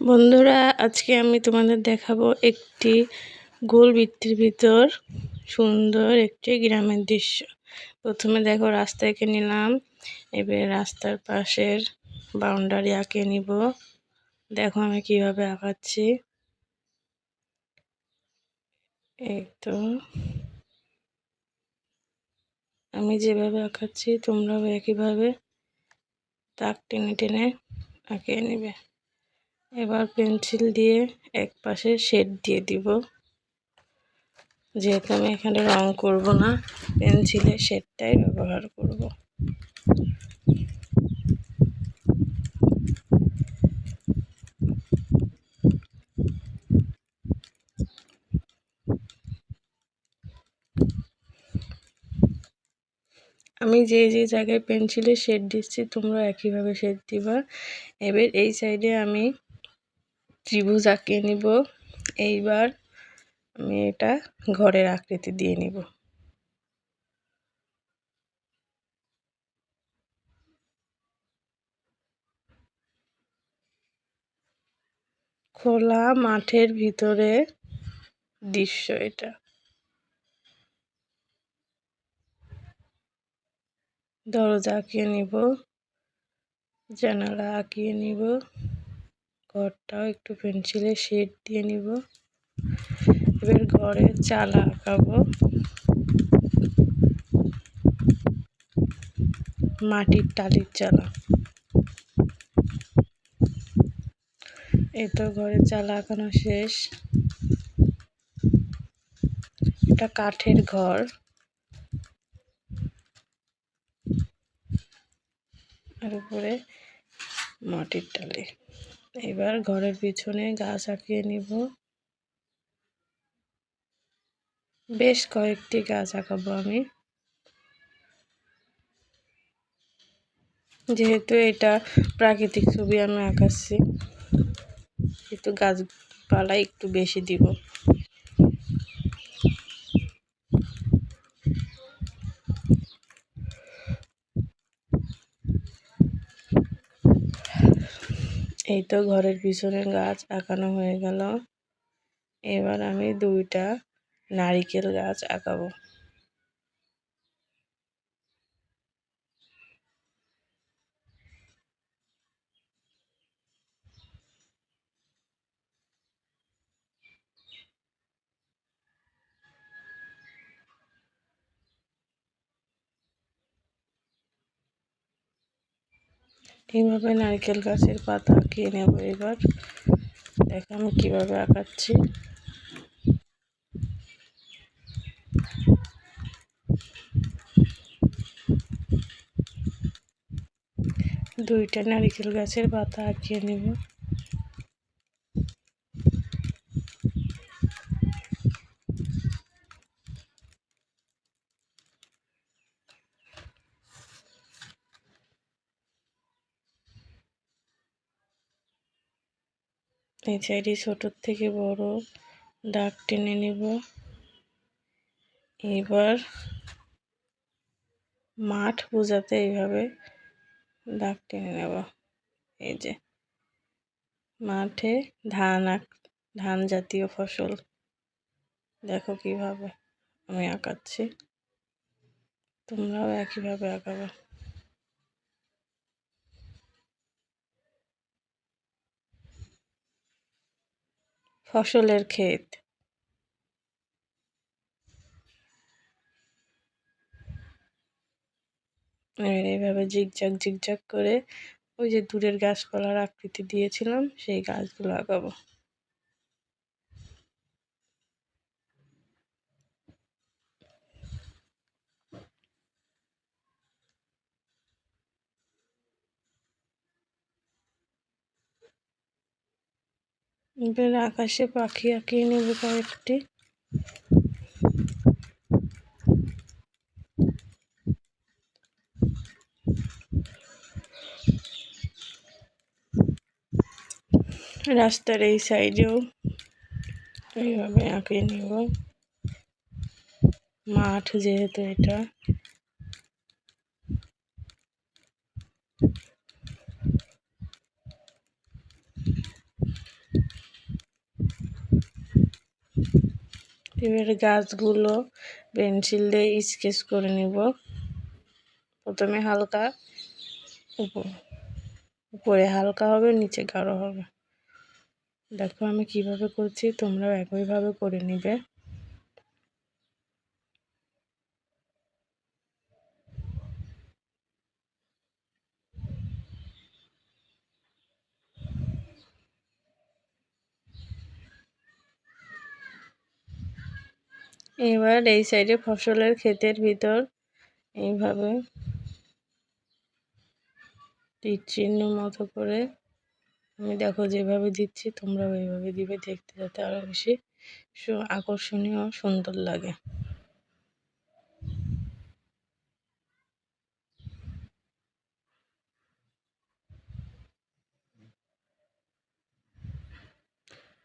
বন্ধুরা, আজকে আমি তোমাদের দেখাবো একটি গোল বৃত্তের ভিতর সুন্দর একটি গ্রামের দৃশ্য। প্রথমে দেখো রাস্তা এঁকে নিলাম, এবার রাস্তার পাশের বাউন্ডারি আঁকে নিব। দেখো আমি কিভাবে আঁকাচ্ছি। এই তো আমি যেভাবে আঁকাচ্ছি তোমরাও একইভাবে দাগ টেনে টেনে আঁকে নেবে। এবার পেন্সিল দিয়ে এক পাশে শেড দিয়ে দিব। যেহেতু আমি এখানে রং করব না, পেন্সিলের শেডটাই ব্যবহার করব। আমি যে জায়গায় পেন্সিলের শেড দিচ্ছি তোমরা একইভাবে শেড দিবা। এবার এই সাইডে আমি ত্রিভুজ আঁকিয়ে নিব। এইবার আমি এটা ঘরের আকৃতি দিয়ে নিব। খোলা মাঠের ভিতরে দৃশ্য এটা। দরজা আঁকিয়ে নিব, জানালা আঁকিয়ে নিব, ঘরটাও একটু পেন্সিলের শেড দিয়ে নিব। এবার ঘরের চালা আঁকাবো, মাটির টালির চালা। এই তো ঘরের চালা আঁকানো শেষ। এটা কাঠের ঘর, আর উপরে মাটির টালি। এবার ঘরের পিছনে গাছ আঁকিয়ে নিব। বেশ কয়েকটি গাছ আঁকাবো আমি, যেহেতু এটা প্রাকৃতিক ছবি আমি আঁকাচ্ছি, কিন্তু গাছপালা একটু বেশি দিব। এই তো ঘরের পিছনে গাছ আঁকানো হয়ে গেল। এবার আমি দুইটা নারিকেল গাছ আঁকাবো। এইভাবে নারকেল গাছের পাতা আঁকিয়ে নেব। এবার দেখো আমি কীভাবে আঁকাচ্ছি। দুইটা নারকেল গাছের পাতা আঁকিয়ে নেব। এই সাইডে ছোটোর থেকে বড় দাগ টেনে নেব। এবার মাঠ বোঝাতে এইভাবে দাগ টেনে নেব। এই যে মাঠে ধান জাতীয় ফসল, দেখো কিভাবে আমি আঁকাচ্ছি। তোমরাও একইভাবে আঁকাবে। ফসলের ক্ষেত, এইভাবে জিগজাগ জিগজাগ করে ওই যে দূরের গাছপালার আকৃতি দিয়েছিলাম সেই গাছগুলো আঁকাবো। এবার আকাশে পাখি আঁকিয়ে নেব কয়েকটি। রাস্তার এই সাইডেও এইভাবে আঁকিয়ে নেব। মাঠ যেহেতু এটা, এবার গাছগুলো পেন্সিল দিয়ে স্কেচ করে নিব। প্রথমে হালকা উপরে হালকা হবে, নিচে গাঢ় হবে। দেখো আমি কিভাবে করছি, তোমরাও একইভাবে করে নিবে। এবার এই সাইডে ফসলের ক্ষেতের ভিতর এইভাবে তীর চিহ্ন মতো করে আমি দেখো যেভাবে দিচ্ছি তোমরাও এইভাবে দিবে, দেখতে যাতে আরো বেশি আকর্ষণীয় সুন্দর লাগে।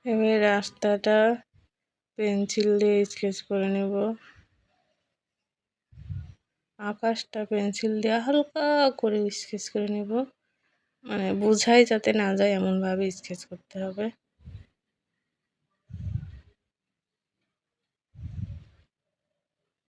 এবার রাস্তাটা পেন্সিল দিয়ে স্কেচ করে নেব। আকাশটা পেন্সিল দিয়ে হালকা করে স্কেচ করে নেব, মানে বোঝাই যাতে না যায় এমনভাবে স্কেচ করতে হবে।